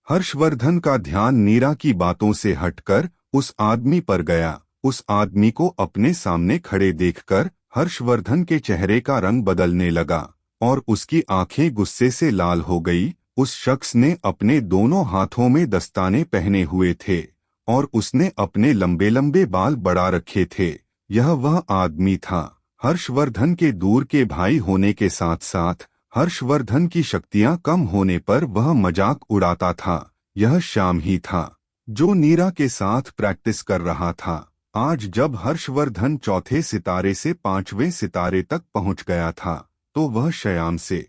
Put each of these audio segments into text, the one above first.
हर्षवर्धन का ध्यान नीरा की बातों से हटकर उस आदमी पर गया। उस आदमी को अपने सामने खड़े देखकर हर्षवर्धन के चेहरे का रंग बदलने लगा और उसकी आंखें गुस्से से लाल हो गई। उस शख्स ने अपने दोनों हाथों में दस्ताने पहने हुए थे और उसने अपने लंबे लंबे बाल बढ़ा रखे थे। यह वह आदमी था। हर्षवर्धन के दूर के भाई होने के साथ साथ हर्षवर्धन की शक्तियां कम होने पर वह मजाक उड़ाता था। यह श्याम ही था जो नीरा के साथ प्रैक्टिस कर रहा था। आज जब हर्षवर्धन चौथे सितारे से पांचवें सितारे तक पहुंच गया था तो वह श्याम से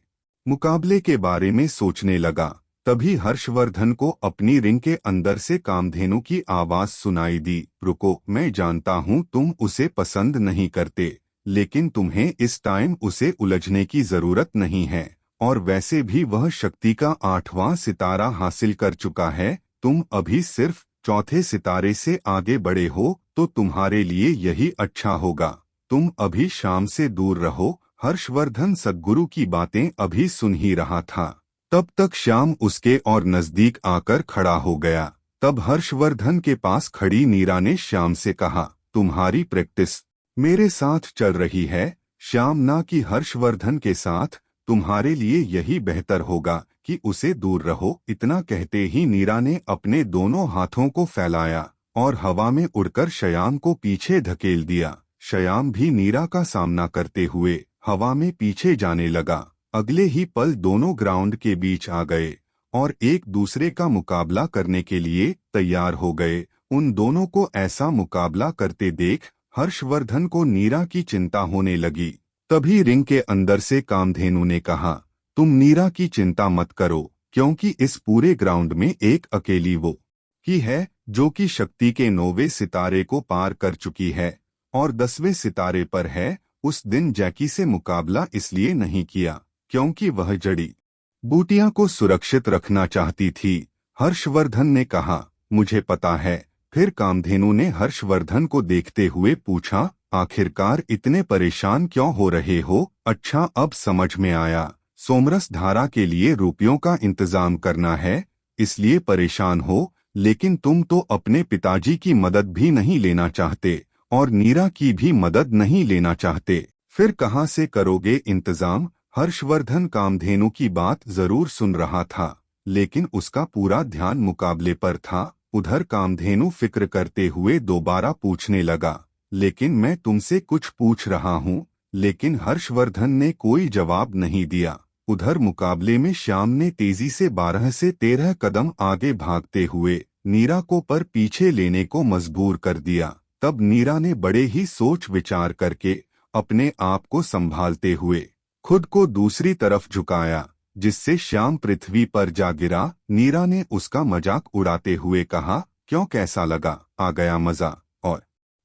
मुकाबले के बारे में सोचने लगा। तभी हर्षवर्धन को अपनी रिंग के अंदर से कामधेनु की आवाज सुनाई दी, रुको, मैं जानता हूं तुम उसे पसंद नहीं करते, लेकिन तुम्हें इस टाइम उसे उलझने की जरूरत नहीं है। और वैसे भी वह शक्ति का 8वां सितारा हासिल कर चुका है। तुम अभी सिर्फ चौथे सितारे से आगे बढ़े हो तो तुम्हारे लिए यही अच्छा होगा। तुम अभी शाम से दूर रहो। हर्षवर्धन सद्गुरु की बातें अभी सुन ही रहा था। तब तक श्याम उसके और नजदीक आकर खड़ा हो गया। तब हर्षवर्धन के पास खड़ी नीरा ने श्याम से कहा, तुम्हारी प्रैक्टिस मेरे साथ चल रही है श्याम, ना कि हर्षवर्धन के साथ। तुम्हारे लिए यही बेहतर होगा कि उसे दूर रहो। इतना कहते ही नीरा ने अपने दोनों हाथों को फैलाया और हवा में उड़कर श्याम को पीछे धकेल दिया। श्याम भी नीरा का सामना करते हुए हवा में पीछे जाने लगा। अगले ही पल दोनों ग्राउंड के बीच आ गए और एक दूसरे का मुकाबला करने के लिए तैयार हो गए। उन दोनों को ऐसा मुकाबला करते देख हर्षवर्धन को नीरा की चिंता होने लगी। तभी रिंग के अंदर से कामधेनु ने कहा, तुम नीरा की चिंता मत करो, क्योंकि इस पूरे ग्राउंड में एक अकेली वो ही है जो कि शक्ति के 9वें सितारे को पार कर चुकी है और 10वें सितारे पर है। उस दिन जैकी से मुकाबला इसलिए नहीं किया क्योंकि वह जड़ी बूटियां को सुरक्षित रखना चाहती थी। हर्षवर्धन ने कहा, मुझे पता है। फिर कामधेनु ने हर्षवर्धन को देखते हुए पूछा, आखिरकार इतने परेशान क्यों हो रहे हो? अच्छा, अब समझ में आया। सोमरस धारा के लिए रुपयों का इंतजाम करना है, इसलिए परेशान हो। लेकिन तुम तो अपने पिताजी की मदद भी नहीं लेना चाहते और नीरा की भी मदद नहीं लेना चाहते। फिर कहाँ से करोगे इंतजाम? हर्षवर्धन कामधेनु की बात जरूर सुन रहा था, लेकिन उसका पूरा ध्यान मुकाबले पर था। उधर कामधेनु फिक्र करते हुए दोबारा पूछने लगा, लेकिन मैं तुमसे कुछ पूछ रहा हूँ। लेकिन हर्षवर्धन ने कोई जवाब नहीं दिया। उधर मुकाबले में श्याम ने तेजी से 12 से 13 कदम आगे भागते हुए नीरा को पर पीछे लेने को मजबूर कर दिया। तब नीरा ने बड़े ही सोच विचार करके अपने आप को संभालते हुए खुद को दूसरी तरफ झुकाया, जिससे श्याम पृथ्वी पर जा गिरा। नीरा ने उसका मजाक उड़ाते हुए कहा, क्यों, कैसा लगा? आ गया मजा? और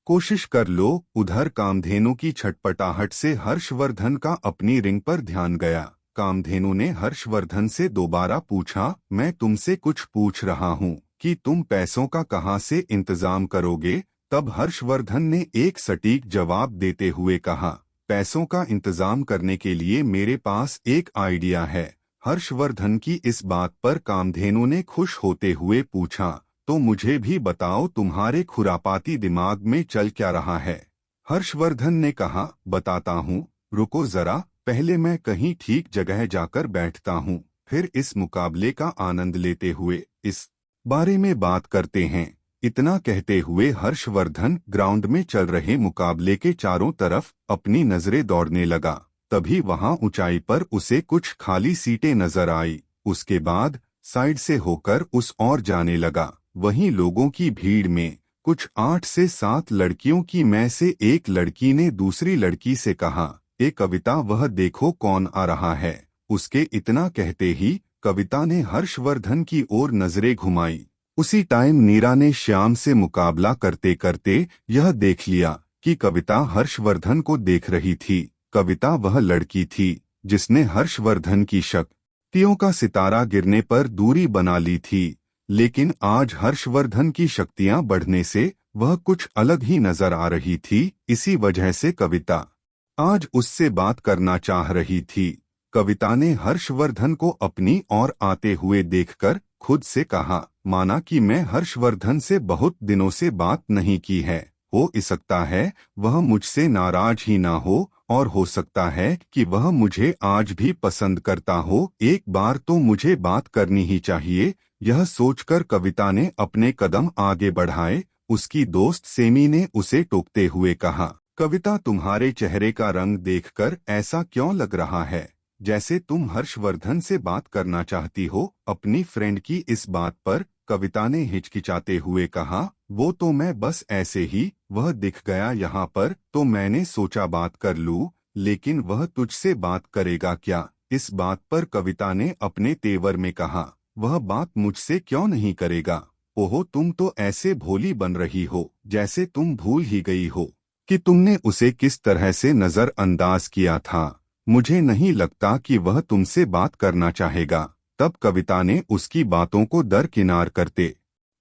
कोशिश कर लो। उधर कामधेनु की छटपटाहट से हर्षवर्धन का अपनी रिंग पर ध्यान गया। कामधेनु ने हर्षवर्धन से दोबारा पूछा, मैं तुमसे कुछ पूछ रहा हूँ कि तुम पैसों का कहाँ से इंतजाम करोगे? तब हर्षवर्धन ने एक सटीक जवाब देते हुए कहा, पैसों का इंतजाम करने के लिए मेरे पास एक आइडिया है। हर्षवर्धन की इस बात पर कामधेनु ने खुश होते हुए पूछा, तो मुझे भी बताओ, तुम्हारे खुरापाती दिमाग में चल क्या रहा है? हर्षवर्धन ने कहा, बताता हूँ, रुको जरा, पहले मैं कहीं ठीक जगह जाकर बैठता हूँ, फिर इस मुकाबले का आनंद लेते हुए इस बारे में बात करते हैं। इतना कहते हुए हर्षवर्धन ग्राउंड में चल रहे मुकाबले के चारों तरफ अपनी नजरें दौड़ने लगा। तभी वहां ऊंचाई पर उसे कुछ खाली सीटें नजर आई। उसके बाद साइड से होकर उस ओर जाने लगा। वहीं लोगों की भीड़ में कुछ 8 से 7 लड़कियों की में से एक लड़की ने दूसरी लड़की से कहा, ए कविता, वह देखो कौन आ रहा है। उसके इतना कहते ही कविता ने हर्षवर्धन की ओर नजरें घुमाई। उसी टाइम नीरा ने श्याम से मुकाबला करते करते यह देख लिया कि कविता हर्षवर्धन को देख रही थी। कविता वह लड़की थी जिसने हर्षवर्धन की शक्तियों का सितारा गिरने पर दूरी बना ली थी, लेकिन आज हर्षवर्धन की शक्तियां बढ़ने से वह कुछ अलग ही नजर आ रही थी। इसी वजह से कविता आज उससे बात करना चाह रही थी। कविता ने हर्षवर्धन को अपनी ओर आते हुए देखकर खुद से कहा, माना कि मैं हर्षवर्धन से बहुत दिनों से बात नहीं की है। हो सकता है वह मुझसे नाराज ही ना हो, और हो सकता है कि वह मुझे आज भी पसंद करता हो। एक बार तो मुझे बात करनी ही चाहिए। यह सोचकर कविता ने अपने कदम आगे बढ़ाए। उसकी दोस्त सेमी ने उसे टोकते हुए कहा, कविता, तुम्हारे चेहरे का रंग देखकर ऐसा क्यों लग रहा है जैसे तुम हर्षवर्धन से बात करना चाहती हो? अपनी फ्रेंड की इस बात पर कविता ने हिचकिचाते हुए कहा, वो तो मैं बस ऐसे ही, वह दिख गया यहाँ पर तो मैंने सोचा बात कर लूं, लेकिन वह तुझसे बात करेगा क्या? इस बात पर कविता ने अपने तेवर में कहा, वह बात मुझसे क्यों नहीं करेगा? ओहो, तुम तो ऐसे भोली बन रही हो जैसे तुम भूल ही गई हो कि तुमने उसे किस तरह से नजरअंदाज किया था। मुझे नहीं लगता कि वह तुमसे बात करना चाहेगा। तब कविता ने उसकी बातों को दरकिनार करते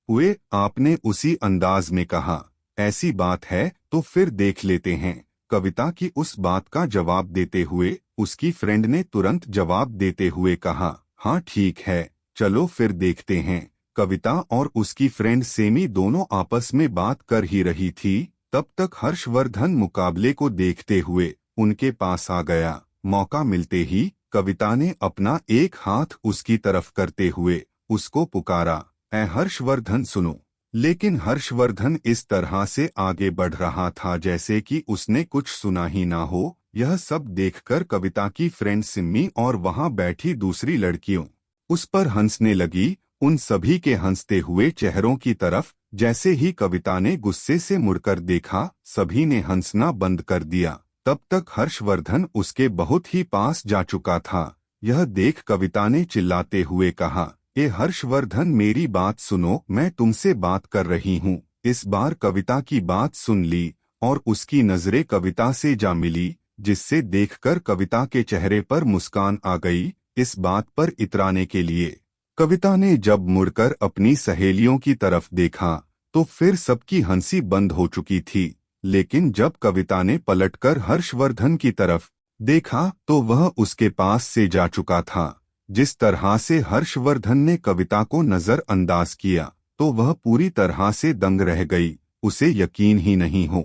हुए आपने उसी अंदाज में कहा, ऐसी बात है तो फिर देख लेते हैं। कविता की उस बात का जवाब देते हुए उसकी फ्रेंड ने तुरंत जवाब देते हुए कहा, हाँ ठीक है, चलो फिर देखते हैं। कविता और उसकी फ्रेंड सेमी दोनों आपस में बात कर ही रही थी। तब तक हर्षवर्धन मुकाबले को देखते हुए उनके पास आ गया। मौका मिलते ही कविता ने अपना एक हाथ उसकी तरफ करते हुए उसको पुकारा, ऐ हर्षवर्धन सुनो। लेकिन हर्षवर्धन इस तरह से आगे बढ़ रहा था जैसे कि उसने कुछ सुना ही ना हो। यह सब देखकर कविता की फ्रेंड सिम्मी और वहां बैठी दूसरी लड़कियों उस पर हंसने लगी, उन सभी के हंसते हुए चेहरों की तरफ। जैसे ही कविता ने गुस्से से मुड़कर देखा, सभी ने हंसना बंद कर दिया। तब तक हर्षवर्धन उसके बहुत ही पास जा चुका था। यह देख कविता ने चिल्लाते हुए कहा, ए हर्षवर्धन, मेरी बात सुनो, मैं तुमसे बात कर रही हूँ। इस बार कविता की बात सुन ली और उसकी नजरें कविता से जा मिली, जिससे देखकर कविता के चेहरे पर मुस्कान आ गई। इस बात पर इतराने के लिए कविता ने जब मुड़कर अपनी सहेलियों की तरफ देखा तो फिर सबकी हंसी बंद हो चुकी थी। लेकिन जब कविता ने पलटकर हर्षवर्धन की तरफ देखा तो वह उसके पास से जा चुका था। जिस तरह से हर्षवर्धन ने कविता को नजरअंदाज किया तो वह पूरी तरह से दंग रह गई। उसे यकीन ही नहीं हो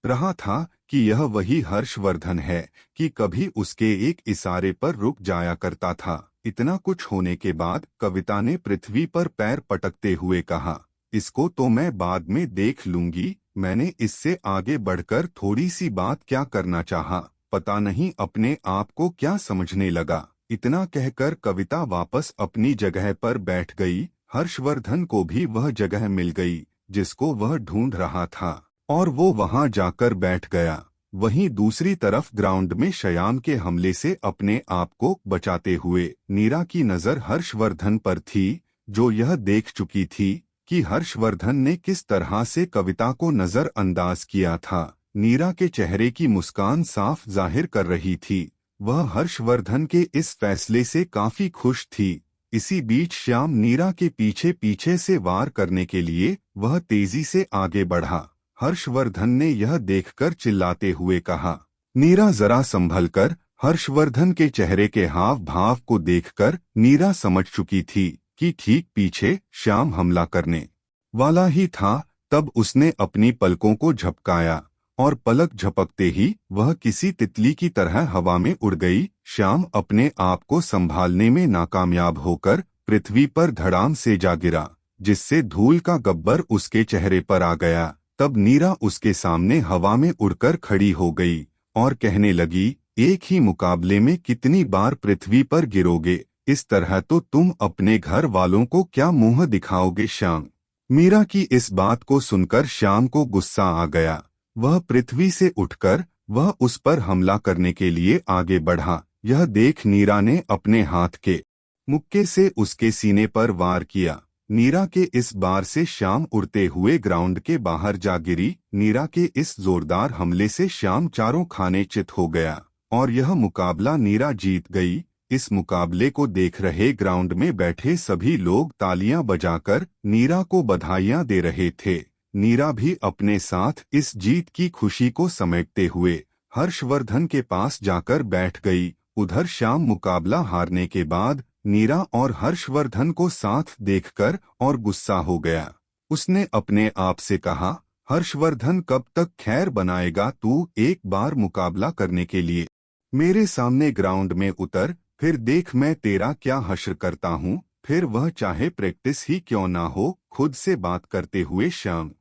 रहा था कि यह वही हर्षवर्धन है कि कभी उसके एक इशारे पर रुक जाया करता था। इतना कुछ होने के बाद कविता ने पृथ्वी पर पैर पटकते हुए कहा, इसको तो मैं बाद में देख लूंगी। मैंने इससे आगे बढ़कर थोड़ी सी बात क्या करना चाहा, पता नहीं अपने आप को क्या समझने लगा। इतना कहकर कविता वापस अपनी जगह पर बैठ गई। हर्षवर्धन को भी वह जगह मिल गई जिसको वह ढूंढ रहा था और वो वहां जाकर बैठ गया। वहीं दूसरी तरफ ग्राउंड में श्याम के हमले से अपने आप को बचाते हुए नीरा की नजर हर्षवर्धन पर थी, जो यह देख चुकी थी कि हर्षवर्धन ने किस तरह से कविता को नजरअंदाज किया था। नीरा के चेहरे की मुस्कान साफ जाहिर कर रही थी वह हर्षवर्धन के इस फैसले से काफी खुश थी। इसी बीच श्याम नीरा के पीछे पीछे से वार करने के लिए वह तेजी से आगे बढ़ा। हर्षवर्धन ने यह देखकर चिल्लाते हुए कहा, नीरा जरा संभल कर। हर्षवर्धन के चेहरे के हाव भाव को देखकर नीरा समझ चुकी थी कि ठीक पीछे श्याम हमला करने वाला ही था। तब उसने अपनी पलकों को झपकाया और पलक झपकते ही वह किसी तितली की तरह हवा में उड़ गई। श्याम अपने आप को संभालने में नाकामयाब होकर पृथ्वी पर धड़ाम से जा गिरा, जिससे धूल का गब्बर उसके चेहरे पर आ गया। तब नीरा उसके सामने हवा में उड़कर खड़ी हो गई और कहने लगी, एक ही मुकाबले में कितनी बार पृथ्वी पर गिरोगे? इस तरह तो तुम अपने घर वालों को क्या मुंह दिखाओगे? श्याम मीरा की इस बात को सुनकर श्याम को गुस्सा आ गया। वह पृथ्वी से उठकर वह उस पर हमला करने के लिए आगे बढ़ा। यह देख नीरा ने अपने हाथ के मुक्के से उसके सीने पर वार किया। नीरा के इस बार से श्याम उड़ते हुए ग्राउंड के बाहर जा गिरी। नीरा के इस जोरदार हमले से श्याम चारों खाने चित हो गया और यह मुकाबला नीरा जीत गई। इस मुकाबले को देख रहे ग्राउंड में बैठे सभी लोग तालियां बजाकर नीरा को बधाइयां दे रहे थे। नीरा भी अपने साथ इस जीत की खुशी को समेटते हुए हर्षवर्धन के पास जाकर बैठ गई उधर श्याम मुकाबला हारने के बाद नीरा और हर्षवर्धन को साथ देखकर और गुस्सा हो गया। उसने अपने आप से कहा, हर्षवर्धन कब तक खैर बनाएगा? तू एक बार मुकाबला करने के लिए मेरे सामने ग्राउंड में उतर, फिर देख मैं तेरा क्या हश्र करता हूँ। फिर वह चाहे प्रैक्टिस ही क्यों ना हो। खुद से बात करते हुए श्याम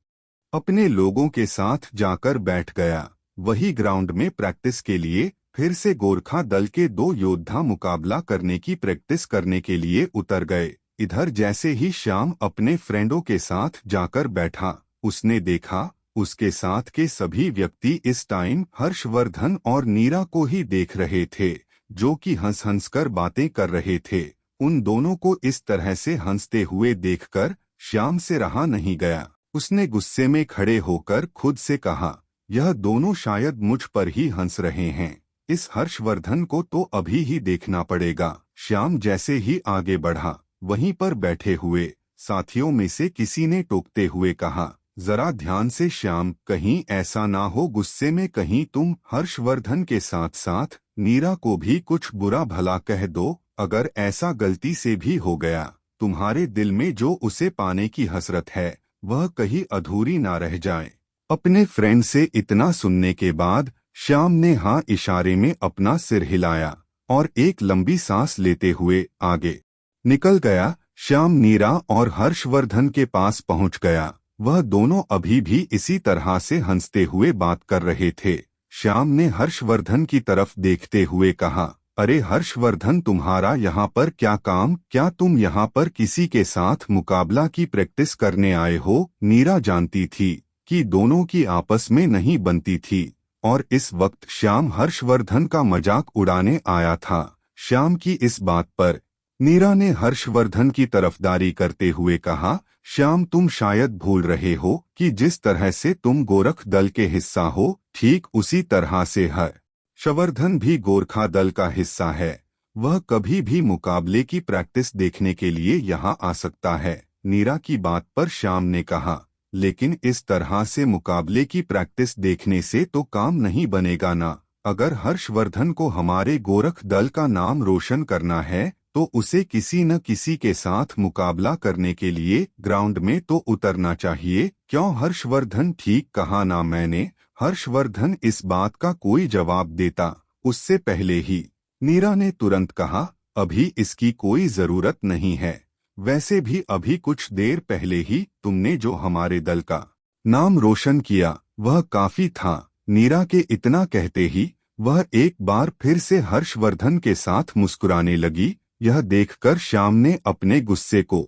अपने लोगों के साथ जाकर बैठ गया। वही ग्राउंड में प्रैक्टिस के लिए फिर से गोरखा दल के 2 योद्धा मुकाबला करने की प्रैक्टिस करने के लिए उतर गए। इधर जैसे ही श्याम अपने फ्रेंडों के साथ जाकर बैठा, उसने देखा उसके साथ के सभी व्यक्ति इस टाइम हर्षवर्धन और नीरा को ही देख रहे थे, जो कि हंस हंस कर बातें कर रहे थे। उन दोनों को इस तरह से हंसते हुए देखकर श्याम से रहा नहीं गया। उसने गुस्से में खड़े होकर खुद से कहा, यह दोनों शायद मुझ पर ही हंस रहे हैं। इस हर्षवर्धन को तो अभी ही देखना पड़ेगा। श्याम जैसे ही आगे बढ़ा, वहीं पर बैठे हुए साथियों में से किसी ने टोकते हुए कहा, जरा ध्यान से श्याम, कहीं ऐसा ना हो गुस्से में कहीं तुम हर्षवर्धन के साथ साथ नीरा को भी कुछ बुरा भला कह दो। अगर ऐसा गलती से भी हो गया, तुम्हारे दिल में जो उसे पाने की हसरत है वह कहीं अधूरी ना रह जाए। अपने फ्रेंड से इतना सुनने के बाद श्याम ने हाँ इशारे में अपना सिर हिलाया और एक लंबी सांस लेते हुए आगे निकल गया। श्याम नीरा और हर्षवर्धन के पास पहुंच गया। वह दोनों अभी भी इसी तरह से हंसते हुए बात कर रहे थे। श्याम ने हर्षवर्धन की तरफ देखते हुए कहा, अरे हर्षवर्धन, तुम्हारा यहाँ पर क्या काम? क्या तुम यहाँ पर किसी के साथ मुकाबला की प्रैक्टिस करने आए हो? नीरा जानती थी कि दोनों की आपस में नहीं बनती थी और इस वक्त श्याम हर्षवर्धन का मजाक उड़ाने आया था। श्याम की इस बात पर नीरा ने हर्षवर्धन की तरफदारी करते हुए कहा, श्याम, तुम शायद भूल रहे हो कि जिस तरह से तुम गोरख दल के हिस्सा हो, ठीक उसी तरह से हर्षवर्धन भी गोरखा दल का हिस्सा है। वह कभी भी मुकाबले की प्रैक्टिस देखने के लिए यहाँ आ सकता है। नीरा की बात पर श्याम ने कहा, लेकिन इस तरह से मुकाबले की प्रैक्टिस देखने से तो काम नहीं बनेगा ना। अगर हर्षवर्धन को हमारे गोरख दल का नाम रोशन करना है तो उसे किसी न किसी के साथ मुकाबला करने के लिए ग्राउंड में तो उतरना चाहिए। क्यों हर्षवर्धन? ठीक कहा ना मैंने? हर्षवर्धन इस बात का कोई जवाब देता उससे पहले ही नीरा ने तुरंत कहा, अभी इसकी कोई जरूरत नहीं है। वैसे भी अभी कुछ देर पहले ही तुमने जो हमारे दल का नाम रोशन किया वह काफी था। नीरा के इतना कहते ही वह एक बार फिर से हर्षवर्धन के साथ मुस्कुराने लगी। यह देखकर श्याम ने अपने गुस्से को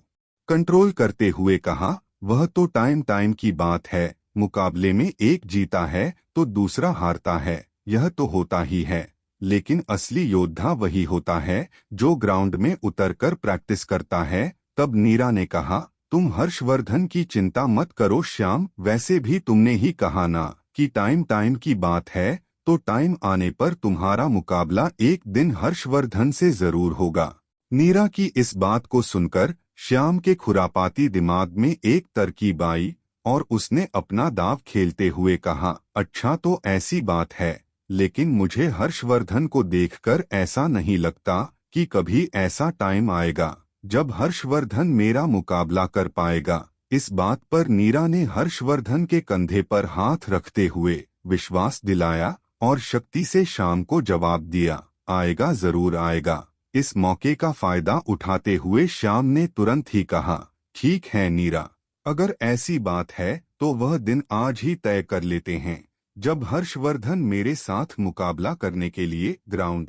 कंट्रोल करते हुए कहा, वह तो टाइम की बात है। मुकाबले में एक जीता है तो दूसरा हारता है, यह तो होता ही है। लेकिन असली योद्धा वही होता है जो ग्राउंड में उतरकर प्रैक्टिस करता है। तब नीरा ने कहा, तुम हर्षवर्धन की चिंता मत करो श्याम, वैसे भी तुमने ही कहा ना कि टाइम की बात है, तो टाइम आने पर तुम्हारा मुकाबला एक दिन हर्षवर्धन से जरूर होगा। नीरा की इस बात को सुनकर श्याम के खुरापाती दिमाग में एक तरकीब आई और उसने अपना दांव खेलते हुए कहा, अच्छा तो ऐसी बात है, लेकिन मुझे हर्षवर्धन को देखकर ऐसा नहीं लगता कि कभी ऐसा टाइम आएगा जब हर्षवर्धन मेरा मुकाबला कर पाएगा। इस बात पर नीरा ने हर्षवर्धन के कंधे पर हाथ रखते हुए विश्वास दिलाया और शक्ति से श्याम को जवाब दिया, आएगा, जरूर आएगा। इस मौके का फायदा उठाते हुए श्याम ने तुरंत ही कहा, ठीक है नीरा, अगर ऐसी बात है तो वह दिन आज ही तय कर लेते हैं जब हर्षवर्धन मेरे साथ मुकाबला करने के लिए ग्राउंड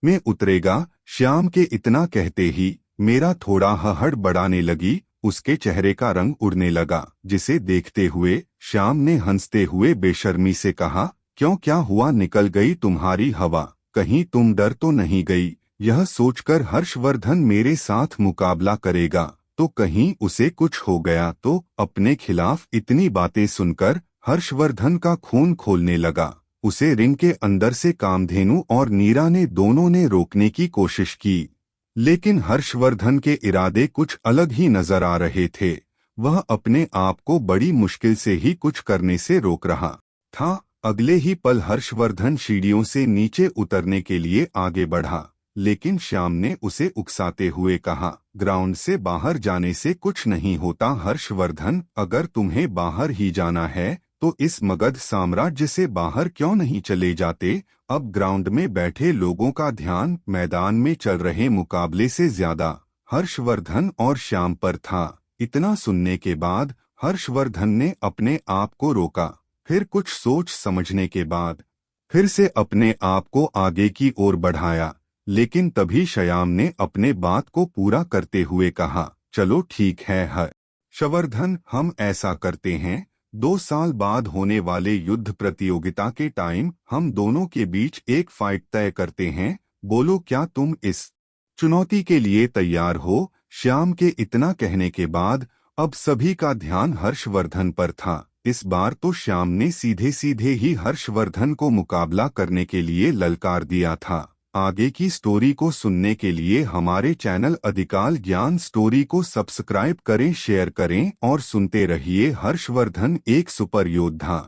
में उतरेगा। श्याम के इतना कहते ही मेरा थोड़ा हहड़ बढ़ाने लगी। उसके चेहरे का रंग उड़ने लगा, जिसे देखते हुए श्याम ने हंसते हुए बेशर्मी से कहा, क्यों, क्या हुआ? निकल गई तुम्हारी हवा? कहीं तुम डर तो नहीं गई? यह सोचकर हर्षवर्धन मेरे साथ मुकाबला करेगा तो कहीं उसे कुछ हो गया तो? अपने खिलाफ इतनी बातें सुनकर हर्षवर्धन का खून खोलने लगा। उसे रिंग के अंदर से कामधेनु और नीरा ने दोनों ने रोकने की कोशिश की, लेकिन हर्षवर्धन के इरादे कुछ अलग ही नजर आ रहे थे। वह अपने आप को बड़ी मुश्किल से ही कुछ करने से रोक रहा था। अगले ही पल हर्षवर्धन सीढ़ियों से नीचे उतरने के लिए आगे बढ़ा, लेकिन श्याम ने उसे उकसाते हुए कहा, ग्राउंड से बाहर जाने से कुछ नहीं होता हर्षवर्धन, अगर तुम्हें बाहर ही जाना है तो इस मगध साम्राज्य से बाहर क्यों नहीं चले जाते। अब ग्राउंड में बैठे लोगों का ध्यान मैदान में चल रहे मुकाबले से ज्यादा हर्षवर्धन और श्याम पर था। इतना सुनने के बाद हर्षवर्धन ने अपने आप को रोका, फिर कुछ सोच समझने के बाद फिर से अपने आप को आगे की ओर बढ़ाया, लेकिन तभी श्याम ने अपने बात को पूरा करते हुए कहा, चलो ठीक है हर्षवर्धन, हम ऐसा करते हैं, 2 साल बाद होने वाले युद्ध प्रतियोगिता के टाइम हम दोनों के बीच एक फाइट तय करते हैं। बोलो क्या तुम इस चुनौती के लिए तैयार हो। श्याम के इतना कहने के बाद अब सभी का ध्यान हर्षवर्धन पर था। इस बार तो श्याम ने सीधे सीधे ही हर्षवर्धन को मुकाबला करने के लिए ललकार दिया था। आगे की स्टोरी को सुनने के लिए हमारे चैनल अधिकाल ज्ञान स्टोरी को सब्सक्राइब करें, शेयर करें और सुनते रहिए हर्षवर्धन एक सुपर योद्धा।